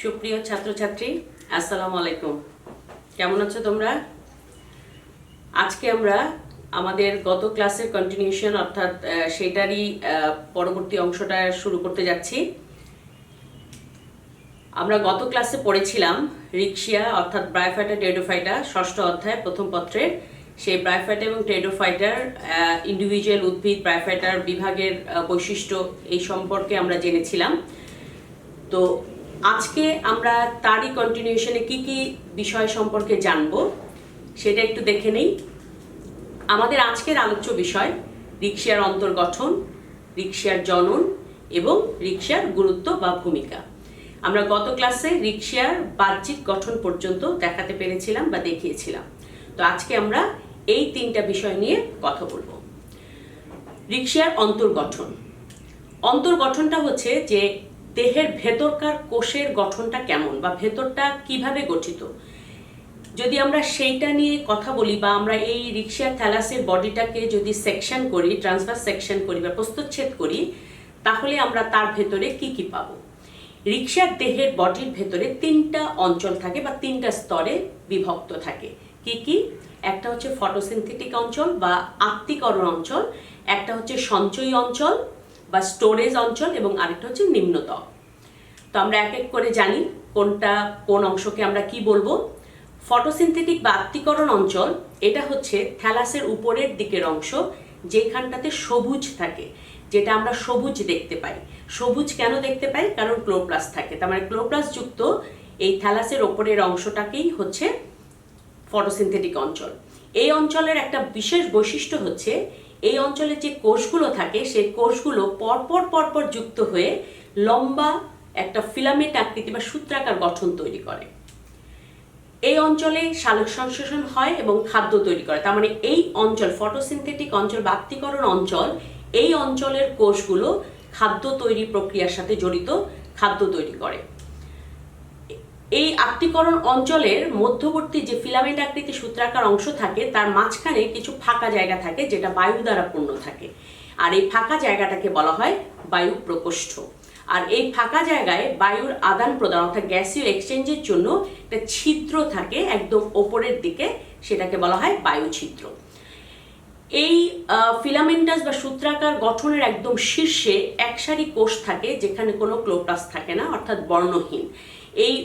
সুপ্রিয় ছাত্রছাত্রী, আসসালামু আলাইকুম। কেমন আছো তোমরা? আজকে আমরা আমাদের গত ক্লাসের কন্টিনিউশন অর্থাৎ সেটারই পরবর্তী অংশটা শুরু করতে যাচ্ছি। আমরা গত ক্লাসে পড়েছিলাম রিক্সিয়া অর্থাৎ ব্রায়োফাইটা টেরিডোফাইটা ষষ্ঠ অধ্যায় প্রথম পত্রের সেই ব্রায়োফাইটা এবং টেরিডোফাইটার ইন্ডিভিজুয়াল উদ্ভিদ ব্রায়োফাইটার বিভাগের বৈশিষ্ট্য এই সম্পর্কে আমরা জেনেছিলাম। তো আজকে আমরা তারই কন্টিনিউশনে কি কি বিষয় সম্পর্কে জানব সেটা একটু দেখে নেই। আমাদের আজকের আলোচ্য বিষয় রিক্সিয়ার অন্তর্গঠন, রিক্সিয়ার জনন এবং রিক্সিয়ার গুরুত্ব বা ভূমিকা। আমরা গত ক্লাসে রিক্সিয়ার বাহ্যিক গঠন পর্যন্ত দেখাতে পেরেছিলাম বা দেখিয়েছিলাম। তো আজকে আমরা এই তিনটা বিষয় নিয়ে কথা বলবো। রিক্সিয়ার অন্তর্গঠন। অন্তর্গঠনটা হচ্ছে যে দেহের ভেতরকার কোষের গঠনটা কেমন বা ভেতরটা কিভাবে গঠিত। যদি আমরা সেইটা নিয়ে কথা বলি বা আমরা এই রিক্সিয়া থ্যালাসের বডিটাকে যদি সেকশন করি, ট্রান্সভার্স সেকশন করি বা প্রস্থচ্ছেদ করি, তাহলে আমরা তার ভেতরে কি কি পাবো। রিক্সিয়ার দেহের বডির ভেতরে তিনটা অঞ্চল থাকে বা তিনটা স্তরে বিভক্ত থাকে। কি কি? একটা হচ্ছে ফটোসিনথেটিক অঞ্চল বা আত্তীকরণ অঞ্চল, একটা হচ্ছে সঞ্চয়ী অঞ্চল বা স্টোরেজ অঞ্চল এবং আরেকটা হচ্ছে নিম্নতম। তো আমরা এক এক করে জানি কোনটা কোন অংশকে আমরা কি বলবো। ফটোসিনথেটিক বা আত্তীকরণ অঞ্চল এটা হচ্ছে থ্যালাসের উপরের দিকের অংশ, যেখানটাতে সবুজ থাকে, যেটা আমরা সবুজ দেখতে পাই। সবুজ কেন দেখতে পাই? কারণ ক্লোরোপ্লাস্ট থাকে। তার মানে ক্লোরোপ্লাস্ট যুক্ত এই থ্যালাসের ওপরের অংশটাকেই হচ্ছে ফটোসিনথেটিক অঞ্চল। এই অঞ্চলের একটা বিশেষ বৈশিষ্ট্য হচ্ছে এই অঞ্চলে যে কোষগুলো থাকে সেই কোষগুলো পরপর যুক্ত হয়ে লম্বা একটা ফিলামেন্ট আকৃতি বা সূত্রাকার গঠন তৈরি করে। এই অঞ্চলে সালোক সংশ্লেষণ হয় এবং খাদ্য তৈরি করে। তার মানে এই অঞ্চল ফটোসিনথেটিক অঞ্চল বা আত্তীকরণ অঞ্চল, এই অঞ্চলের কোষগুলো খাদ্য তৈরি প্রক্রিয়ার সাথে জড়িত, খাদ্য তৈরি করে। এই আত্তীকরণ অঞ্চলের মধ্যবর্তী যে ফিলামেন্ট আকৃতি সূত্রাকার অংশ থাকে তার মাঝখানে কিছু ফাঁকা জায়গা থাকে যেটা বায়ু দ্বারা পূর্ণ থাকে, আর এই ফাঁকা জায়গাটাকে বলা হয় বায়ু প্রকোষ্ঠ। আর এই ফাঁকা জায়গায় বায়ুর আদান প্রদান অর্থাৎ গ্যাসীয় এক্সচেঞ্জের জন্য একটা ছিদ্র থাকে একদম ওপরের দিকে, সেটাকে বলা হয় বায়ু ছিদ্র। এই ফিলামেন্টাস বা সূত্রাকার গঠনের একদম শীর্ষে একসারি কোষ থাকে যেখানে কোনো ক্লোরোপ্লাস্ট থাকে না, অর্থাৎ বর্ণহীন। এই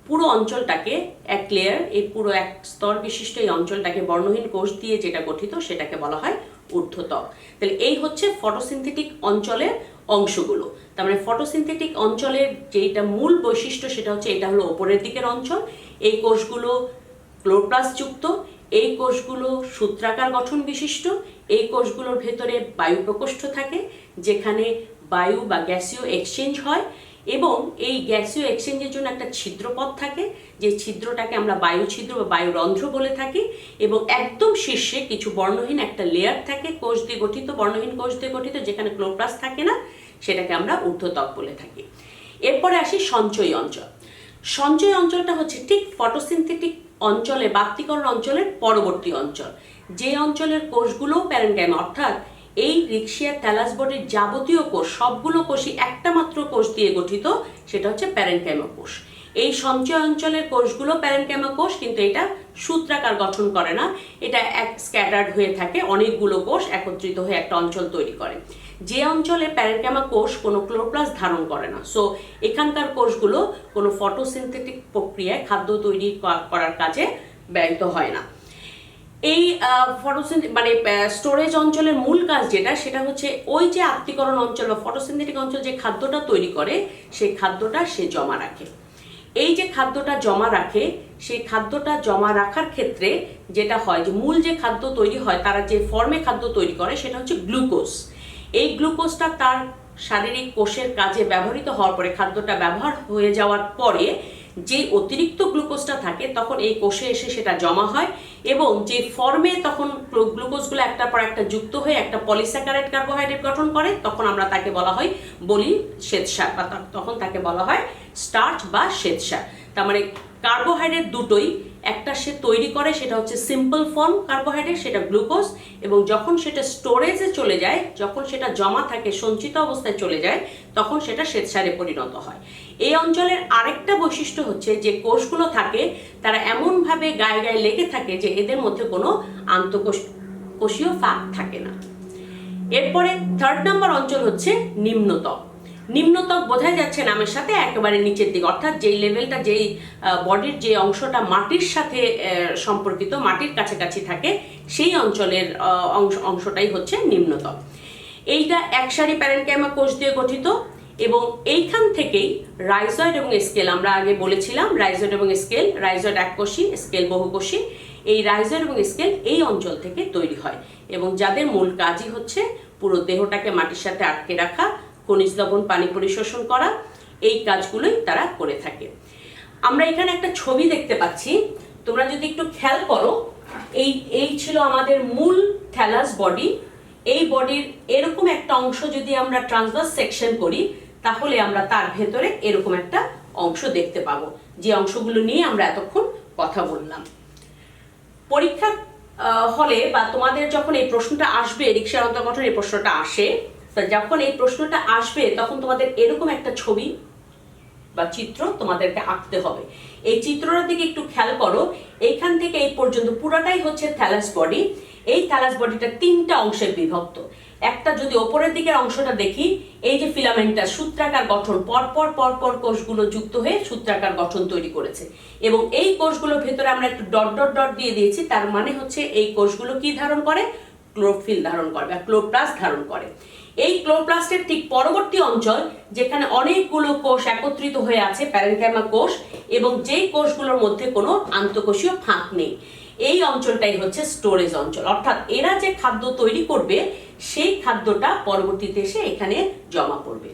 পুরো অঞ্চলটাকে এক লেয়ার, এই পুরো এক স্তর বিশিষ্ট এই অঞ্চলটাকে বর্ণহীন কোষ দিয়ে যেটা গঠিত সেটাকে বলা হয় ঊর্ধ্বত্বক। তাহলে এই হচ্ছে ফটোসিনথেটিক অঞ্চলের অংশগুলো। তার মানে ফটোসিনথেটিক অঞ্চলের যেটা মূল বৈশিষ্ট্য সেটা হচ্ছে এটা হলো ওপরের দিকের অঞ্চল। এই কোষগুলো ক্লোরোপ্লাস্ট যুক্ত, এই কোষগুলো সূত্রাকার গঠন বিশিষ্ট, এই কোষগুলোর ভেতরে বায়ু প্রকোষ্ঠ থাকে যেখানে বায়ু বা গ্যাসীয় এক্সচেঞ্জ হয়, এবং এই গ্যাসীয় এক্সচেঞ্জের জন্য একটা ছিদ্রপথ থাকে, যে ছিদ্রটাকে আমরা বায়ু ছিদ্র বা বায়ুরন্ধ্র বলে থাকি, এবং একদম শীর্ষে কিছু বর্ণহীন একটা লেয়ার থাকে কোষ দিয়ে গঠিত, বর্ণহীন কোষ দিয়ে গঠিত, যেখানে ক্লোরোপ্লাস্ট থাকে না, সেটাকে আমরা ঊর্ধ্বত্বক বলে থাকি। এরপরে আসি সঞ্চয়ী অঞ্চল। সঞ্চয়ী অঞ্চলটা হচ্ছে ঠিক ফটোসিনথেটিক অঞ্চলে বাহ্যিকরণ অঞ্চলের পরবর্তী অঞ্চল, যে অঞ্চলের কোষগুলো প্যারেনকাইমা অর্থাৎ এই রিক্সিয়া থ্যালাস বডির যাবতীয় কোষ সবগুলো কোষই একটা মাত্র কোষ দিয়ে গঠিত, সেটা হচ্ছে প্যারেনকাইমা কোষ। এই সঞ্চয় অঞ্চলের কোষগুলো প্যারেনকাইমা কোষ, কিন্তু এটা সূত্রাকার গঠন করে না, এটা এক স্ক্যাটার্ড হয়ে থাকে, অনেকগুলো কোষ একত্রিত হয়ে একটা অঞ্চল তৈরি করে। যে অঞ্চলে প্যারেনকাইমা কোষ কোনো ক্লোরোপ্লাস্ট ধারণ করে না, সো এখানকার কোষগুলো কোনো ফটোসিনথেটিক প্রক্রিয়ায় খাদ্য তৈরি করার কাজে ব্যবহৃত হয় না। এই স্টোরেজ অঞ্চলের মূল কাজ যেটা, সেটা হচ্ছে ওই যে আত্তীকরণ অঞ্চল বা ফটোসিনথেটিক অঞ্চল যে খাদ্যটা তৈরি করে সেই খাদ্যটা সে জমা রাখে। এই যে খাদ্যটা জমা রাখে, সেই খাদ্যটা জমা রাখার ক্ষেত্রে যেটা হয় যে মূল যে খাদ্য তৈরি হয়, তারা যে ফর্মে খাদ্য তৈরি করে সেটা হচ্ছে গ্লুকোজ। এই গ্লুকোজটা তার শারীরিক কোষের কাজে ব্যবহৃত হওয়ার পরে, খাদ্যটা ব্যবহার হয়ে যাওয়ার পরে যে অতিরিক্ত গ্লুকোজটা থাকে তখন এই কোষে এসে সেটা জমা হয়, এবং যে ফর্মে তখন গ্লুকোজগুলো একটার পর একটা যুক্ত হয়ে একটা পলিস্যাকারাইড কার্বোহাইড্রেট গঠন করে, তখন আমরা তাকে বলা হয় বলি শ্বেতসার, বা তখন তাকে বলা হয় স্টার্চ বা শ্বেতসার। তার মানে কার্বোহাইড্রেট দুটোই একটা সে তৈরি করে সেটা হচ্ছে সিম্পল ফর্ম কার্বোহাইড্রেট, সেটা গ্লুকোজ, এবং যখন সেটা স্টোরেজে চলে যায়, যখন সেটা জমা থাকে সঞ্চিত অবস্থায় চলে যায়, তখন সেটা শ্বেতসারে পরিণত হয়। এই অঞ্চলের আরেকটা বৈশিষ্ট্য হচ্ছে যে কোষগুলো থাকে তারা এমনভাবে গায়ে গায়ে লেগে থাকে যে এদের মধ্যে কোনো আন্তঃকোষীয় ফাঁক থাকে না। এরপরে 3rd নাম্বার অঞ্চল হচ্ছে নিম্নতক। নিম্নতক বোঝাই যাচ্ছে নামের সাথে, একেবারে নিচের দিকে, অর্থাৎ যেই লেভেলটা, যেই বডির যে অংশটা মাটির সাথে সম্পর্কিত, মাটির কাছাকাছি থাকে, সেই অঞ্চলের অংশটাই হচ্ছে নিম্নতক। এইটা একসারি প্যারেনকাইমা কোষ দিয়ে গঠিত, এবং এইখান থেকেই রাইজয়েড এবং স্কেল, আমরা আগে বলেছিলাম রাইজয়েড এবং স্কেল, রাইজয়েড এককোষী, স্কেল বহুকোষী, এই রাইজয়েড এবং স্কেল এই অঞ্চল থেকে তৈরি হয়, এবং যাদের মূল কাজই হচ্ছে পুরো দেহটাকে মাটির সাথে আটকে রাখা, খনিজ লবণ পানি পরিশোষণ করা, এই কাজগুলোই তারা করে থাকে। আমরা এখানে একটা ছবি দেখতে পাচ্ছি, তোমরা যদি একটু খেয়াল করো, এই ছিল আমাদের মূল থ্যালাস বডি। এই বডির এরকম একটা অংশ যদি আমরা ট্রান্সভার্স সেকশন করি, তাহলে আমরা তার ভেতরে এরকম একটা অংশ দেখতে পাবো, যে অংশগুলো নিয়ে আমরা এতক্ষণ কথা বললাম। পরীক্ষা হলে বা তোমাদের যখন এই প্রশ্নটা আসবে, রিকশার অন্তর্গঠন এই প্রশ্নটা আসে, যখন এই প্রশ্নটা আসবে তখন তোমাদের এরকম একটা ছবি বা চিত্র তোমাদেরকে আঁকতে হবে। এই চিত্রটার দিকে একটু খেয়াল করো, এইখান থেকে এই পর্যন্ত পুরাটাই হচ্ছে থ্যালাস বডি। এই থ্যালাস বডিটা 3টা অংশে বিভক্ত। একটা যদি ওপরের দিকের অংশটা দেখি, এই যে ফিলামেন্টটা সূত্রাকার গঠন, পরপর পরপর কোষগুলো যুক্ত হয়ে সূত্রাকার গঠন তৈরি করেছে, এবং এই কোষগুলোর ভেতরে আমরা একটু ডট ডট ডট দিয়ে দিয়েছি, তার মানে হচ্ছে এই কোষগুলো কি ধারণ করে? ক্লোরোফিল ধারণ করে বা ক্লোরোপ্লাস্ট ধারণ করে। এই ক্লোরোপ্লাস্টের ঠিক পরবর্তী অঞ্চল, যেখানে অনেকগুলো কোষ একত্রিত হয়ে আছে, প্যারেনকাইমা কোষ, এবং যেই কোষগুলোর মধ্যে কোনো আন্তঃকোষীয় ফাঁক নেই, এই অঞ্চলটাই হচ্ছে স্টোরেজ অঞ্চল। অর্থাৎ এরা যে খাদ্য তৈরি করবে, সেই খাদ্যটা পরবর্তীতে এসে এখানে জমা পড়বে।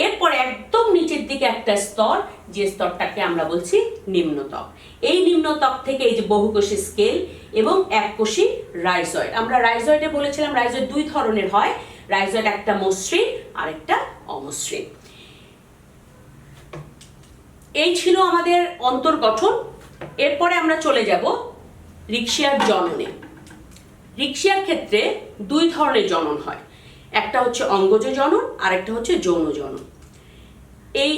এরপর একদম নিচের দিকে একটা স্তর, যে স্তরটাকে আমরা বলছি নিম্নতক। এই নিম্নতক থেকে এই যে বহুকোষী স্কেল এবং এককোষী রাইজয়েড। আমরা রাইজয়েডে বলেছিলাম রাইজয়েড 2 ধরনের হয়, রাইজয়েড একটা মসৃণ আর একটা অমসৃণ। এই ছিল আমাদের অন্তর্গঠন। এরপরে আমরা চলে যাব রিকশিয়ার জননে। রিকশিয়ার ক্ষেত্রে 2 ধরনের জনন হয়, একটা হচ্ছে অঙ্গজ জনন আর একটা হচ্ছে যৌন জনন। এই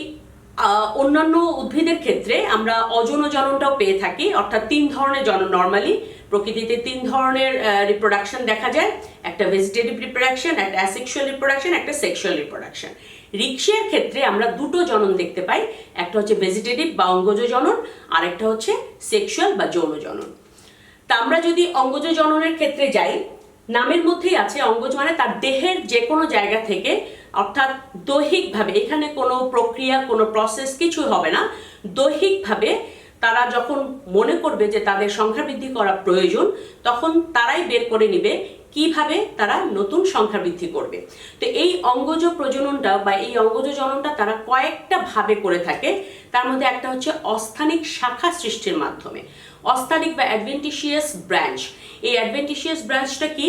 অন্যান্য উদ্ভিদের ক্ষেত্রে আমরা অযৌন জননটাও পেয়ে থাকি, অর্থাৎ 3 ধরনের জনন। নর্মালি প্রকৃতিতে 3 ধরনের রিপ্রোডাকশন দেখা যায়, একটা ভেজিটেটিভ রিপ্রোডাকশন, একটা অ্যাসেক্সুয়াল রিপ্রোডাকশন, একটা সেক্সুয়াল রিপ্রোডাকশন। রিকশিয়ার ক্ষেত্রে আমরা 2টো জনন দেখতে পাই, একটা হচ্ছে ভেজিটেটিভ বা অঙ্গজ জনন, আর একটা হচ্ছে সেক্সুয়াল বা যৌন জনন। তা আমরা যদি অঙ্গজ জননের ক্ষেত্রে যাই, নামের মধ্যেই আছে, অঙ্গজ মানে তার দেহের যে কোনো জায়গা থেকে, অর্থাৎ দৈহিকভাবে, এখানে কোনো প্রক্রিয়া কোনো প্রসেস কিছু হবে না, দৈহিকভাবে তারা যখন মনে করবে যে তাদের সংখ্যা বৃদ্ধি করা প্রয়োজন, তখন তারাই বের করে নেবে কিভাবে তারা নতুন সংখ্যা বৃদ্ধি করবে। তো এই অঙ্গজ প্রজননটা বা এই অঙ্গজ জননটা তারা কয়েকটা ভাবে করে থাকে। তার মধ্যে একটা হচ্ছে অস্থানিক শাখা সৃষ্টির মাধ্যমে, অস্থানিক বা অ্যাডভেন্টিশিয়াস ব্রাঞ্চ। এই অ্যাডভেন্টিশিয়াস ব্রাঞ্চটা কি?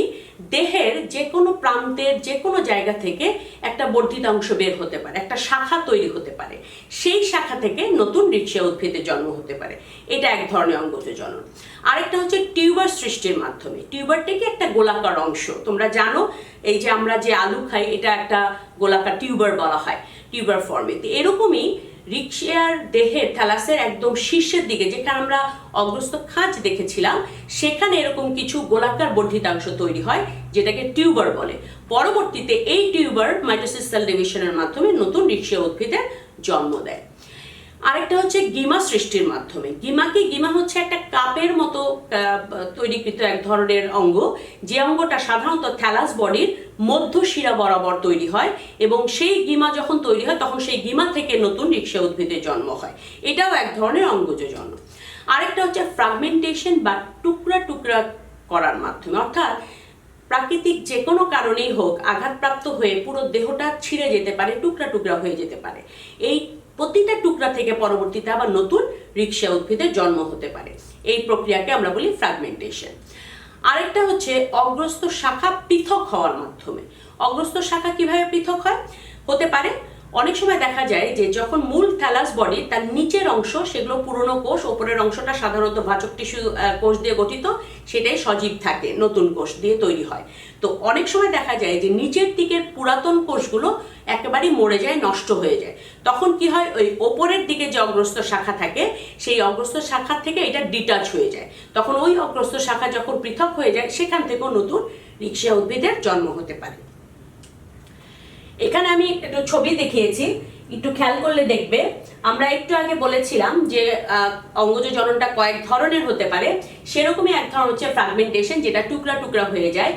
দেহের যে কোনো প্রান্তের যে কোনো জায়গা থেকে একটা বর্ধিত অংশ বের হতে পারে, একটা শাখা তৈরি হতে পারে, সেই শাখা থেকে নতুন রিকশিয়া উদ্ভিদের জন্ম হতে পারে। এটা এক ধরনের অঙ্গজ জনন। আরেকটা হচ্ছে টিউবার সৃষ্টির মাধ্যমে। টিউবারটা কি? একটা গোলাকার অংশ। তোমরা জানো এই যে আমরা যে আলু খাই, এটা একটা গোলাকার টিউবার বলা হয়, টিউবার ফর্মে। এরকমই রিকশিয়ার দেহের থ্যালাসের একদম শীর্ষের দিকে, যেখানে আমরা অগ্রস্থ খাঁজ দেখেছিলাম, সেখানে এরকম কিছু গোলাকার বর্ধিতাংশ তৈরি হয়, যেটাকে টিউবার বলে। পরবর্তীতে এই টিউবার মাইটোসিস সেল ডিভিশনের মাধ্যমে নতুন রিকশিয়া উদ্ভিদের জন্ম দেয়। আরেকটা হচ্ছে গিমা সৃষ্টির মাধ্যমে। গিমা হচ্ছে একটা কাপের মতো তৈরিকৃত এক ধরনের অঙ্গ, যে অঙ্গটা সাধারণত থ্যালাস বডির মধ্য শিরা বরাবর তৈরি হয়, এবং সেই গিমা যখন তৈরি হয় তখন সেই গিমা থেকে নতুন রিকশিয়া উদ্ভিদের জন্ম হয়। এটাও এক ধরনের অঙ্গজ জন্ম। আরেকটা হচ্ছে ফ্রাগমেন্টেশন বা টুকরা টুকরা করার মাধ্যমে, অর্থাৎ প্রাকৃতিক যে কোনো কারণেই হোক আঘাতপ্রাপ্ত হয়ে পুরো দেহটা ছিঁড়ে যেতে পারে, টুকরা টুকরা হয়ে যেতে পারে। এই প্রতিটা টুকরা থেকে পরবর্তীতে আবার নতুন রিকশিয়া উদ্ভিদের জন্ম হতে পারে। এই প্রক্রিয়াকে আমরা বলি ফ্রাগমেন্টেশন। আরেকটা হচ্ছে অগ্রস্থ শাখা পৃথক হওয়ার মাধ্যমে। অগ্রস্থ শাখা কিভাবে পৃথক হয়? হতে পারে অনেক সময় দেখা যায় যে যখন মূল থ্যালাস বডি তার নিচের অংশ সেগুলো পুরনো কোষ, ওপরের অংশটা সাধারণত ভাজক টিস্যু কোষ দিয়ে গঠিত, সেটাই সজীব থাকে, নতুন কোষ দিয়ে তৈরি হয়। তো অনেক সময় দেখা যায় যে নিচের দিকের পুরাতন কোষগুলো একেবারেই মরে যায়, নষ্ট হয়ে যায়। তখন কি হয়, ওই ওপরের দিকে যে অগ্রস্ত শাখা থাকে সেই অগ্রস্ত শাখা থেকে এটা ডিটাচ হয়ে যায়। তখন ওই অগ্রস্ত শাখা যখন পৃথক হয়ে যায় সেখান থেকেও নতুন রিক্সিয়া উদ্ভিদের জন্ম হতে পারে। এখানে আমি একটু ছবি দেখিয়েছি, একটু খেয়াল করলে দেখবে। আমরা একটু আগে বলেছিলাম যে অঙ্গজ জননটা কয়েক ধরনের হতে পারে, সেরকমই এক ধরনের হচ্ছে ফ্র্যাগমেন্টেশন, যেটা টুকরা টুকরা হয়ে যায়।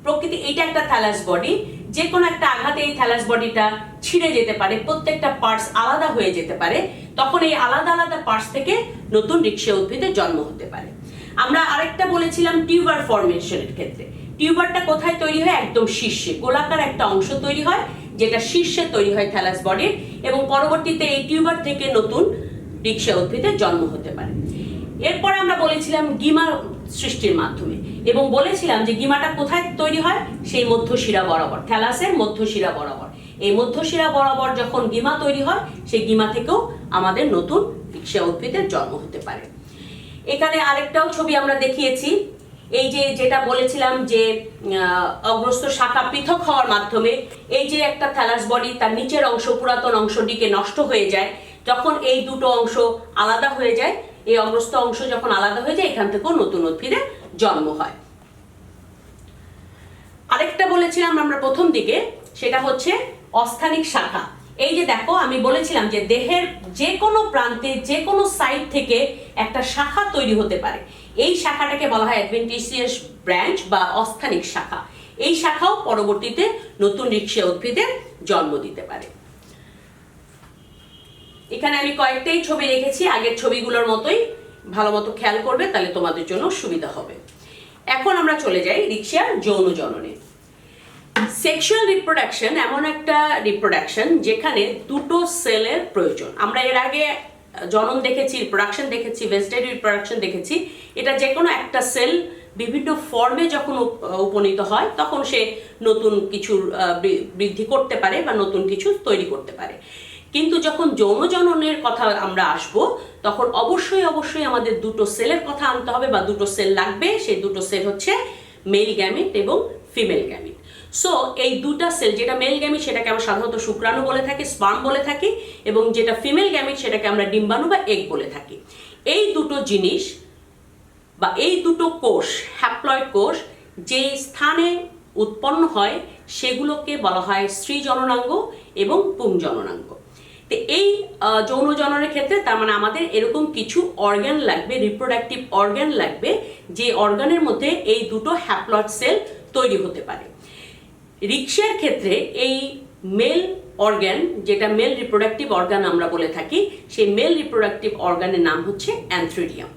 প্রকৃতি এটা একটা থ্যালাস বডি, যে কোনো একটা আঘাতে এই থ্যালাস বডিটা ছিঁড়ে যেতে পারে, প্রত্যেকটা পার্টস আলাদা হয়ে যেতে পারে। তখন এই আলাদা আলাদা পার্টস থেকে নতুন রিক্সিয়া উদ্ভিদের জন্ম হতে পারে। আমরা আরেকটা বলেছিলাম টিউবার ফর্মেশনের ক্ষেত্রে। টিউবারটা কোথায় তৈরি হয়? একদম শীর্ষে গোলাকার একটা অংশ তৈরি হয়, যেটা শীর্ষে তৈরি হয় থ্যালাস বডির, এবং পরবর্তীতে এই টিউবার থেকে নতুন রিক্সিয়া উদ্ভিদের জন্ম হতে পারে। এরপর আমরা বলেছিলাম গিমা সৃষ্টির মাধ্যমে, এবং বলেছিলাম যে গিমাটা কোথায় তৈরি হয়? সেই মধ্যশিরা বরাবর, থ্যালাসের মধ্যশিরা বরাবর। এই মধ্যশিরা বরাবর যখন গিমা তৈরি হয়, সেই গিমা থেকেও আমাদের নতুন রিক্সিয়া উদ্ভিদের জন্ম হতে পারে। এখানে আরেকটাও ছবি আমরা দেখিয়েছি। এই যে যেটা বলেছিলাম যে অগ্রস্ত শাখা পৃথক হওয়ার মাধ্যমে এই যে একটা থ্যালাস বডি তার নিচের অংশ, পুরাতন অংশটিকে নষ্ট হয়ে যায়, যখন এই দুটো অংশ আলাদা হয়ে যায়, এই অগ্রস্ত অংশ যখন আলাদা হয়ে যায়, এখান থেকেও নতুন উদ্ভিদের জন্ম হয়। আরেকটা বলেছিলাম আমরা প্রথম দিকে, সেটা হচ্ছে অস্থানিক শাখা। এই যে দেখো, আমি বলেছিলাম যে দেহের যে কোনো প্রান্তে, যে কোনো সাইড থেকে একটা শাখা তৈরি হতে পারে। এই শাখাটাকে বলা হয় অ্যাডভেন্টিসিয়াস ব্রাঞ্চ বা অস্থানিক শাখা। এই শাখাও পরবর্তীতে নতুন রিক্সিয়া উদ্ভিদের জন্ম দিতে পারে। এখানে আমি কয়েকটাই ছবি রেখেছি, আগের ছবিগুলোর মতোই, ভালো মতো খেয়াল করবে, তাহলে তোমাদের জন্য সুবিধা হবে। এখন আমরা চলে যাই রিক্সিয়ার যৌন জননে। সেক্সুয়াল রিপ্রোডাকশন এমন একটা রিপ্রোডাকশন যেখানে দুটো সেলের প্রয়োজন। আমরা এর আগে জনন দেখেছি, রিপ্রোডাকশন দেখেছি, ভেজিটেটিভ রিপ্রোডাকশন দেখেছি। এটা যে কোনো একটা সেল বিভিন্ন ফর্মে যখন উপনীত হয়, তখন সে নতুন কিছুর বৃদ্ধি করতে পারে বা নতুন কিছু তৈরি করতে পারে। কিন্তু যখন যৌন জননের কথা আমরা আসব, তখন অবশ্যই আমাদের দুটো সেলের কথা আনতে হবে, বা দুটো সেল লাগবে। সেই দুটো সেল হচ্ছে মেল গ্যামিট এবং ফিমেল গ্যামিট। সো এই দুটা সেল, যেটা মেল গ্যামিট সেটাকে আমরা সাধারণত শুক্রাণু বলে থাকি, স্পার্ম বলে থাকি, এবং যেটা ফিমেল গ্যামিট সেটাকে আমরা ডিম্বাণু বা এগ বলে থাকি। এই দুটো জিনিস বা এই দুটো কোষ, হ্যাপ্লয়েড কোষ, যে স্থানে উৎপন্ন হয় সেগুলোকে বলা হয় স্ত্রী জননাঙ্গ এবং পুংজননাঙ্গ। তো এই যৌন জননের ক্ষেত্রে তার মানে আমাদের এরকম কিছু অর্গান লাগবে, রিপ্রোডাক্টিভ অর্গান লাগবে, যে অর্গানের মধ্যে এই দুটো হ্যাপ্লয়েড সেল তৈরি হতে পারে। রিক্সিয়ার ক্ষেত্রে এই মেল অর্গান, যেটা মেল রিপ্রোডাক্টিভ অর্গান আমরা বলে থাকি, সেই মেল রিপ্রোডাক্টিভ অর্গানের নাম হচ্ছে অ্যান্থ্রিডিয়াম,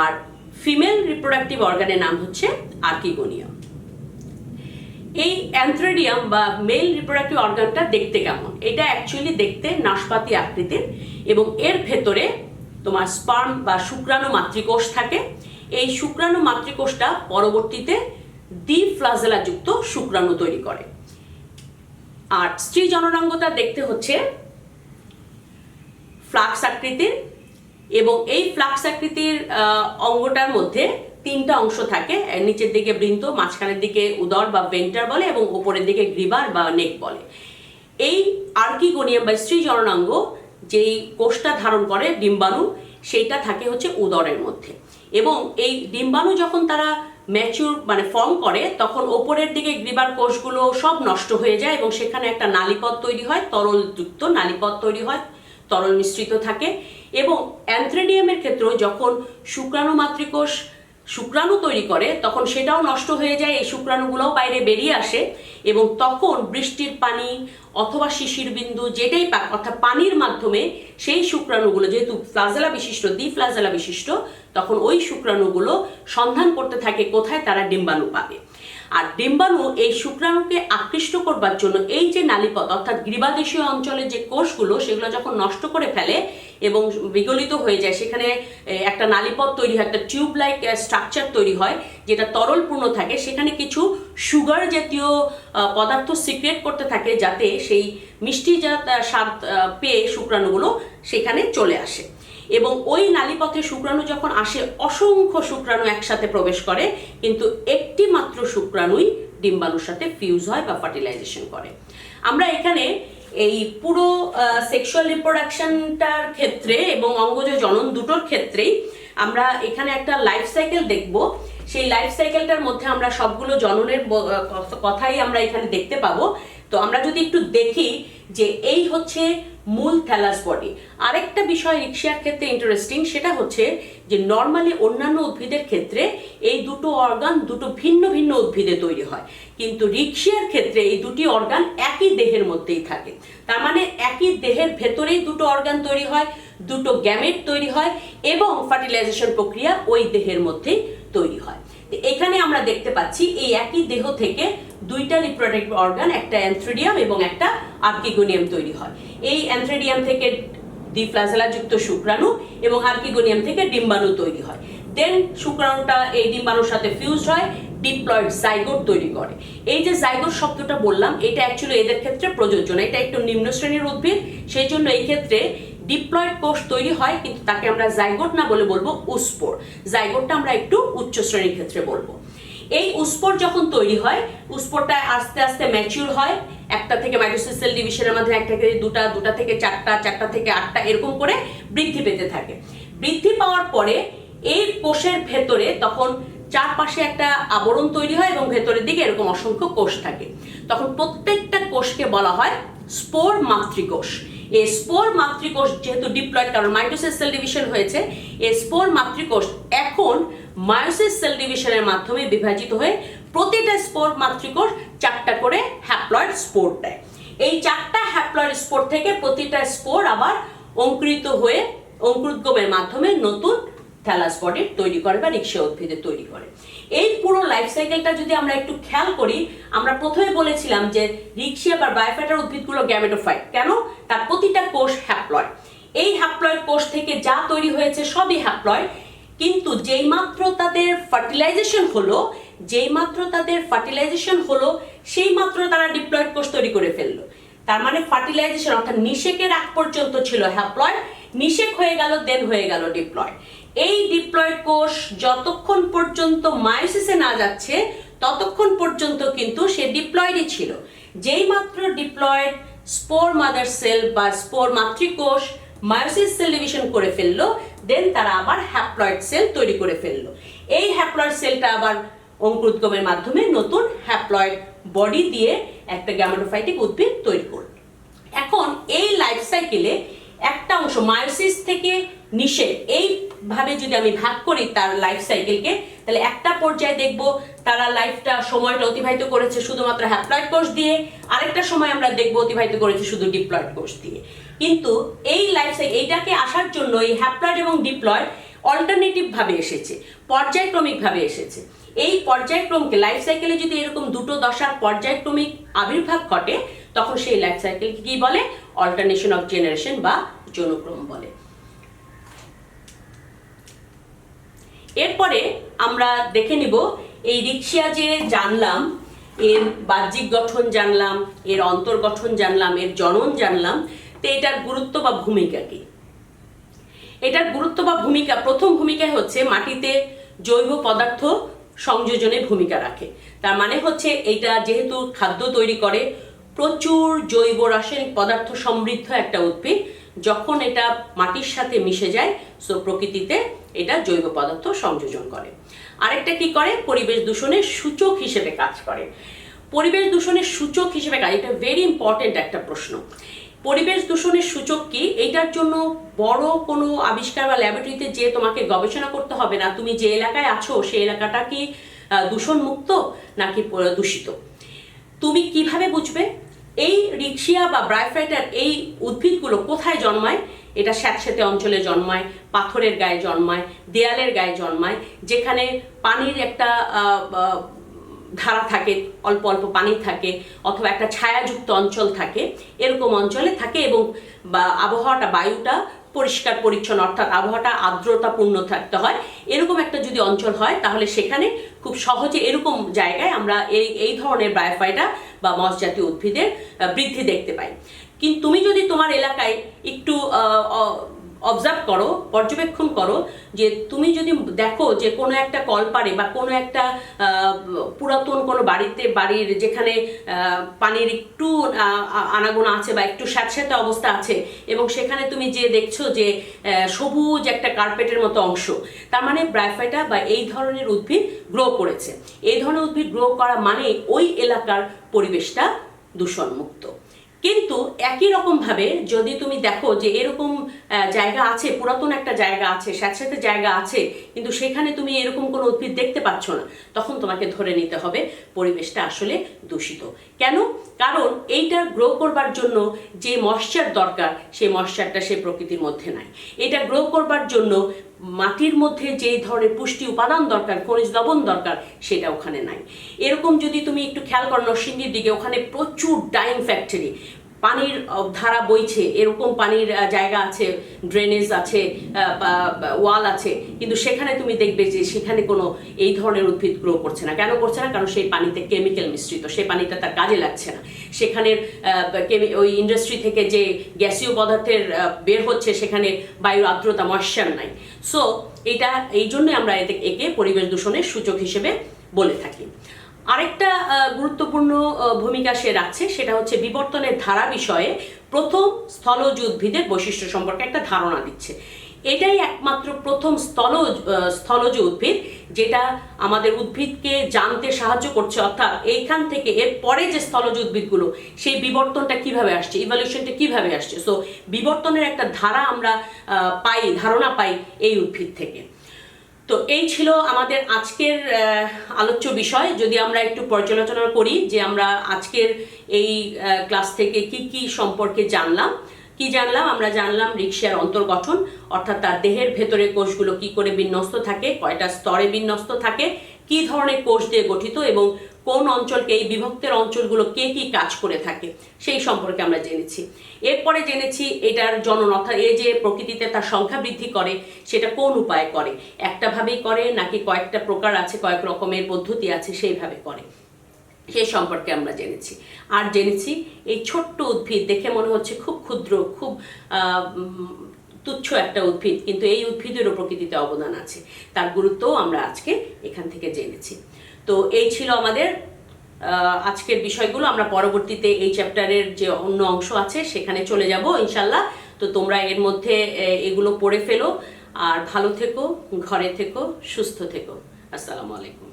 আর ফিমেল রিপ্রোডাক্টিভ অর্গানের নাম হচ্ছে আর্কিগোনিয়াম। এই অ্যান্থ্রিডিয়াম বা মেল রিপ্রোডাক্টিভ অর্গানটা দেখতে কেমন? এটা অ্যাকচুয়ালি দেখতে নাশপাতি আকৃতির, এবং এর ভেতরে তোমার স্পার্ম বা শুক্রাণু মাতৃকোষ থাকে। এই শুক্রাণু মাতৃকোষটা পরবর্তীতে দ্বিফ্লাজেলা যুক্ত শুক্রাণু তৈরি করে। আর স্ত্রী জননাঙ্গটা দেখতে হচ্ছে ফ্লাক্স আকৃতির, এবং এই ফ্লাক্স আকৃতির অঙ্গটার মধ্যে তিনটা অংশ থাকে। নিচের দিকে বৃন্ত, মাঝখানের দিকে উদর বা ভেন্টার বলে, এবং উপরের দিকে গ্রিবার বা নেক বলে। এই আর্কিগোনিয়াম বা স্ত্রী জননাঙ্গ যেই কোষটা ধারণ করে ডিম্বাণু, সেইটা থাকে হচ্ছে উদরের মধ্যে। এবং এই ডিম্বাণু যখন তারা ম্যাচিউর মানে ফর্ম করে, তখন ওপরের দিকে গ্রিবার কোষগুলো সব নষ্ট হয়ে যায়, এবং সেখানে একটা নালীপথ তৈরি হয়, তরলযুক্ত নালীপথ তৈরি হয়, তরল মিশ্রিত থাকে। এবং অ্যান্থ্রিডিয়ামের ক্ষেত্রেও যখন শুক্রাণু মাতৃকোষ শুক্রাণু তৈরি করে, তখন সেটাও নষ্ট হয়ে যায়, এই শুক্রাণুগুলোও বাইরে বেরিয়ে আসে, এবং তখন বৃষ্টির পানি অথবা শিশির বিন্দু যেটাই পাক, অর্থাৎ পানির মাধ্যমে সেই শুক্রাণুগুলো, যেহেতু ফ্লাজেলা বিশিষ্ট, দ্বিফ্লাজেলা বিশিষ্ট, তখন ওই শুক্রাণুগুলো সন্ধান করতে থাকে কোথায় তারা ডিম্বাণু পাবে। আর ডিম্বাণু এই শুক্রাণুকে আকৃষ্ট করবার জন্য এই যে নালীপথ অর্থাৎ গ্রীবাদেশীয় অঞ্চলের যে কোষগুলো সেগুলো যখন নষ্ট করে ফেলে এবং বিগলিত হয়ে যায়, সেখানে একটা নালীপথ তৈরি হয়, একটা টিউব লাইক স্ট্রাকচার তৈরি হয় যেটা তরলপূর্ণ থাকে, সেখানে কিছু সুগার জাতীয় পদার্থ সিক্রেট করতে থাকে যাতে সেই মিষ্টি স্বাদ পেয়ে শুক্রাণুগুলো সেখানে চলে আসে। এবং ওই নালীপথে শুক্রাণু যখন আসে অসংখ্য শুক্রাণু একসাথে প্রবেশ করে, কিন্তু একটি মাত্র শুক্রাণুই ডিম্বাণুর সাথে ফিউজ হয় বা ফার্টিলাইজেশন করে। আমরা এখানে এই পুরো সেক্সুয়াল রিপ্রোডাকশনটার ক্ষেত্রে এবং অঙ্গজ জনন দুটোর ক্ষেত্রেই আমরা এখানে একটা লাইফ সাইকেল দেখব। সেই লাইফ সাইকেলটার মধ্যে আমরা সবগুলো জননের কথাই আমরা এখানে দেখতে পাবো। তো আমরা যদি একটু দেখি যে এই হচ্ছে মূল থ্যালাস বডি। আরেকটা বিষয় রিক্সিয়ার ক্ষেত্রে ইন্টারেস্টিং, সেটা হচ্ছে যে নর্মালি অন্যান্য উদ্ভিদের ক্ষেত্রে এই দুটো অর্গান দুটো ভিন্ন ভিন্ন উদ্ভিদে তৈরি হয়, কিন্তু রিক্সিয়ার ক্ষেত্রে এই দুটি অর্গান একই দেহের মধ্যেই থাকে। তার মানে একই দেহের ভেতরেই দুটো অর্গান তৈরি হয়, দুটো গ্যামেট তৈরি হয় এবং ফার্টিলাইজেশন প্রক্রিয়া ওই দেহের মধ্যেই তৈরি হয়। এখানে আমরা দেখতে পাচ্ছি এই একই দেহ থেকে দুইটা রিপ্রোডাক্টিভ অর্গান, একটা অ্যান্থ্রিডিয়াম এবং একটা আর্কিগোনিয়াম তৈরি হয়। এই অ্যান্থ্রিডিয়াম থেকে ডিফ্লাজেলাযুক্ত শুক্রাণু এবং আর্কিগোনিয়াম থেকে ডিম্বাণু তৈরি হয়। দেন শুক্রাণুটা এই ডিম্বাণুর সাথে ফিউজড হয়, ডিপ্লয়েড জাইগোট তৈরি করে। এই যে জাইগোট শব্দটা বললাম, এটা অ্যাকচুয়ালি এদের ক্ষেত্রে প্রযোজ্য না, এটা একটু নিম্ন শ্রেণীর উদ্ভিদ, সেই জন্য এই ক্ষেত্রে ডিপ্লয়েড কোষ তৈরি হয়, কিন্তু তাকে আমরা জাইগোট না বলে বলবো উস্পোর। জাইগোটটা আমরা একটু উচ্চ শ্রেণীর ক্ষেত্রে বলবো। এই উস্পোর যখন তৈরি হয়, উস্পোরটা আস্তে আস্তে ম্যাচিউর হয়, একটা থেকে মাইটোসিস সেল ডিভিশনের মধ্যে একটা থেকে দুটা, দুটা থেকে চারটা, চারটা থেকে আটটা, এরকম করে বৃদ্ধি পেতে থাকে। বৃদ্ধি পাওয়ার পরে এই কোষের ভেতরে তখন চারপাশে একটা আবরণ তৈরি হয় এবং ভেতরের দিকে এরকম অসংখ্য কোষ থাকে। তখন প্রত্যেকটা কোষকে বলা হয় স্পোর মাতৃকোষ। এই স্পোর মাতৃকোষ যেহেতু ডিপ্লয়েড, কারণ মাইটোসিস সেল ডিভিশন হয়েছে, এই স্পোর মাতৃকোষ এখন মায়োসিস সেল ডিভিশনের মাধ্যমে বিভাজিত হয়ে প্রতিটা স্পোর মাতৃকোষ চারটা করে হ্যাপ্লয়েড স্পোর দেয়। এই চারটা হ্যাপ্লয়েড স্পোর থেকে প্রতিটা স্পোর আবার অঙ্কুরিত হয়ে অঙ্কুরোদ্গমের মাধ্যমে নতুন থ্যালাস বডি তৈরি করে বা রিক্সিয়া উদ্ভিদে তৈরি করে। এই পুরো লাইফ সাইকেলটা যদি আমরা একটু খেয়াল করি, আমরা প্রথমে বলেছিলাম যে রিক্সিয়া বা ব্রায়োফাইটার উদ্ভিদগুলো গ্যামেটোফাইট। কেন? তার প্রতিটা কোষ হ্যাপ্লয়েড। এই হ্যাপ্লয়েড কোষ থেকে যা তৈরি হয়েছে সবই হ্যাপ্লয়েড, কিন্তু যেই মাত্র তাদের ফার্টিলাইজেশন হলো, সেই মাত্র তারা ডিপ্লয়েড কোষ তৈরি করে ফেললো। তার মানে ফার্টিলাইজেশন অর্থাৎ নিষেকের আগ পর্যন্ত ছিল হ্যাপ্লয়েড, নিষেক হয়ে গেল, দেন হয়ে গেল ডিপ্লয়েড। এই ডিপ্লয়েড কোষ যতক্ষণ পর্যন্ত মায়োসিসে না যাচ্ছে ততক্ষণ পর্যন্ত কিন্তু সে ডিপ্লয়েডই ছিল। যেই মাত্র ডিপ্লয়েড স্পোর মাদার সেল বা স্পোর মাতৃকোষ মায়োসিস সেল ডিভিশন করে ফেললো, দেন তারা আবার হ্যাপ্লয়েড সেল তৈরি করে ফেললো। এই হ্যাপ্লয়েড সেলটা আবার অঙ্কুরোদ্গমের মাধ্যমে নতুন হ্যাপ্লয়েড বডি দিয়ে একটা গ্যামেটোফাইটিক উদ্ভিদ তৈরি করল। এখন এই লাইফ সাইকেলে একটা অংশ মায়োসিস থেকে নিষেক, এইভাবে যদি আমি ভাগ করি তার লাইফ সাইকেলকে, তাহলে একটা পর্যায়ে দেখব তারা সময়টা অতিবাহিত করেছে শুধুমাত্র হ্যাপ্লয়েড কোষ দিয়ে, আরেকটা সময় আমরা দেখব অতিবাহিত করেছে শুধু ডিপ্লয়েড কোষ দিয়ে। কিন্তু এই লাইফ সাইকেল এইটাকে আসার জন্য এই হ্যাপ্লয়েড এবং ডিপ্লয়েড অল্টারনেটিভ ভাবে এসেছে, পর্যায়ক্রমিক ভাবে এসেছে। এই পর্যায়ক্রমকে লাইফ সাইকেলে যদি এরকম দুটো দশার পর্যায়ক্রমিক আবির্ভাব ঘটে, তখন সেই লাইফ সাইকেলকে কি বলে? অল্টারনেশন অফ জেনারেশন বা যৌনক্রম বলে। এরপরে আমরা দেখে নিব এই রিক্সিয়া যে জানলাম, এর বাহ্যিক গঠন জানলাম, এর অন্তর্গঠন জানলাম, এর জনন জানলাম, তো এটার গুরুত্ব বা ভূমিকা কি? এটার গুরুত্ব বা ভূমিকা, প্রথম ভূমিকা হচ্ছে মাটিতে জৈব পদার্থ সংযোজনে ভূমিকা রাখে। তার মানে হচ্ছে এটা যেহেতু খাদ্য তৈরি করে, প্রচুর জৈব রাসায়নিক পদার্থ সমৃদ্ধ একটা উদ্ভিদ, যখন এটা মাটির সাথে মিশে যায় সো প্রকৃতিতে এটা জৈব পদার্থ সংযোজন করে। আরেকটা কি করে? পরিবেশ দূষণের সূচক হিসেবে কাজ করে। পরিবেশ দূষণের সূচক হিসেবে কাজ, এটা ভেরি ইম্পর্টেন্ট একটা প্রশ্ন। পরিবেশ দূষণের সূচক কি? এটার জন্য বড় কোনো আবিষ্কার বা ল্যাবরেটরিতে যে তোমাকে গবেষণা করতে হবে না। তুমি যে এলাকায় আছো সেই এলাকাটা কি দূষণ মুক্ত নাকি দূষিত, তুমি কিভাবে বুঝবে? এই রিক্সিয়া বা ব্রায়োফাইটার এই উদ্ভিদগুলো কোথায় জন্মায়? এটা স্যাঁতসেঁতে অঞ্চলে জন্মায়, পাথরের গায়ে জন্মায়, দেয়ালের গায়ে জন্মায়, যেখানে পানির একটা ধারা থাকে, অল্প অল্প পানি থাকে, অথবা একটা ছায়াযুক্ত অঞ্চল থাকে, এরকম অঞ্চলে থাকে এবং আবহাওয়াটা, বায়ুটা পরিষ্কার পরিচ্ছন্ন, অর্থাৎ আবহাওয়াটা আর্দ্রতাপূর্ণ থাকতে হয়। এরকম একটা যদি অঞ্চল হয় তাহলে সেখানে খুব সহজে এরকম জায়গায় আমরা এই ধরনের ব্রায়োফাইটা বা মস জাতীয় উদ্ভিদের বৃদ্ধি দেখতে পাই। কিন্তু তুমি যদি তোমার এলাকায় একটু অবজার্ভ করো, পর্যবেক্ষণ করো, যে তুমি যদি দেখো যে কোনো একটা কলপারে বা কোনো একটা পুরাতন কোনো বাড়ির যেখানে পানির একটু আনাগোনা আছে বা একটু স্যাঁতস্যাঁতে অবস্থা আছে, এবং সেখানে তুমি যে দেখছো যে সবুজ একটা কার্পেটের মতো অংশ, তার মানে ব্রায়োফাইটা বা এই ধরনের উদ্ভিদ গ্রো করেছে। এই ধরনের উদ্ভিদ গ্রো করা মানে ওই এলাকার পরিবেশটা দূষণমুক্ত। কিন্তু একই রকমভাবে যদি তুমি দেখো যে এরকম জায়গা আছে, পুরাতন একটা জায়গা আছে, স্যাঁতস্যাঁতে জায়গা আছে, কিন্তু সেখানে তুমি এরকম কোনো উদ্ভিদ দেখতে পাচ্ছ না, তখন তোমাকে ধরে নিতে হবে পরিবেশটা আসলে দূষিত। কেন? কারণ এইটা গ্রো করবার জন্য যে ময়েশ্চার দরকার, সেই ময়েশ্চারটা সেই প্রকৃতির মধ্যে নাই। এটা গ্রো করবার জন্য মাটির মধ্যে যে ধরনের পুষ্টি উপাদান দরকার, খনিজ লবণ দরকার, সেটা ওখানে নাই। এরকম যদি তুমি একটু খেয়াল করো নরসিংদীর দিকে, ওখানে প্রচুর ডাইং ফ্যাক্টরি, পানির ধারা বইছে, এরকম পানির জায়গা আছে, ড্রেনেজ আছে, ওয়াল আছে, কিন্তু সেখানে তুমি দেখবে যে সেখানে কোনো এই ধরনের উদ্ভিদ গ্রো করছে না। কেন করছে না? কারণ সেই পানিতে কেমিক্যাল মিশ্রিত, সেই পানিটা তার কাজে লাগছে না। সেখানের ওই ইন্ডাস্ট্রি থেকে যে গ্যাসীয় পদার্থের বের হচ্ছে, সেখানে বায়ুর আর্দ্রতা, ময়েশ্চার নাই। সো এটা এই জন্যই আমরা একে পরিবেশ দূষণের সূচক হিসেবে বলে থাকি। আরেকটা গুরুত্বপূর্ণ ভূমিকা সে রাখছে, সেটা হচ্ছে বিবর্তনের ধারা বিষয়ে প্রথম স্থলজ উদ্ভিদের বৈশিষ্ট্য সম্পর্কে একটা ধারণা দিচ্ছে। এটাই একমাত্র প্রথম স্থলজ উদ্ভিদ যেটা আমাদের উদ্ভিদকে জানতে সাহায্য করছে, অর্থাৎ এইখান থেকে এর পরে যে স্থলজ উদ্ভিদগুলো, সেই বিবর্তনটা কিভাবে আসছে, ইভলিউশনটা কিভাবে আসছে। সো বিবর্তনের একটা ধারা আমরা ধারণা পাই এই উদ্ভিদ থেকে। তো এই ছিল আমাদের আজকের আলোচ্য বিষয়। যদি আমরা একটু পর্যালোচনা করি যে আমরা আজকের এই ক্লাস থেকে কি সম্পর্কে জানলাম। আমরা জানলাম রিকশিয়ার অন্তর্গঠন, অর্থাৎ তার দেহের ভেতরে কোষগুলো কি করে বিন্যস্ত থাকে, কয়টা স্তরে বিন্যস্ত থাকে, কি ধরনের কোষ দিয়ে গঠিত, এবং কোন অঞ্চলকে, এই বিভক্তের অঞ্চলগুলো কে কি কাজ করে থাকে, সেই সম্পর্কে আমরা জেনেছি। এরপরে জেনেছি এটার জনন, অর্থাৎ এই যে প্রকৃতিতে তার সংখ্যা বৃদ্ধি করে, সেটা কোন উপায়ে করে, একটা ভাবেই করে নাকি কয়েকটা প্রকার আছে, কয়েক রকমের পদ্ধতি আছে, সেইভাবে করে, সে সম্পর্কে আমরা জেনেছি। আর জেনেছি এই ছোট্ট উদ্ভিদ, দেখে মনে হচ্ছে খুব ক্ষুদ্র, খুব তুচ্ছ একটা উদ্ভিদ, কিন্তু এই উদ্ভিদেরও প্রকৃতিতে অবদান আছে, তার গুরুত্বও আমরা আজকে এখান থেকে জেনেছি। তো এই ছিল আমাদের আজকের বিষয়গুলো। আমরা পরবর্তীতে এই চ্যাপ্টারের যে অন্য অংশ আছে সেখানে চলে যাব ইনশাল্লাহ। তো তোমরা এর মধ্যে এগুলো পড়ে ফেলো, আর ভালো থেকো, ঘরে থেকো, সুস্থ থেকো। আসসালামু আলাইকুম।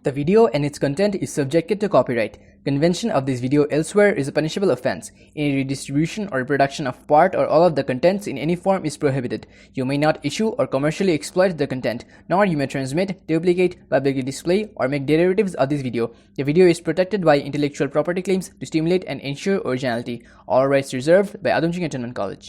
The video and its content is subjected to copyright. Convention of this video elsewhere is a punishable offense. Any redistribution or reproduction of part or all of the contents in any form is prohibited. You may not issue or commercially exploit the content, nor you may transmit, duplicate, publicly display, or make derivatives of this video. The video is protected by intellectual property claims to stimulate and ensure originality. All rights reserved by Adamjee Cantonment College.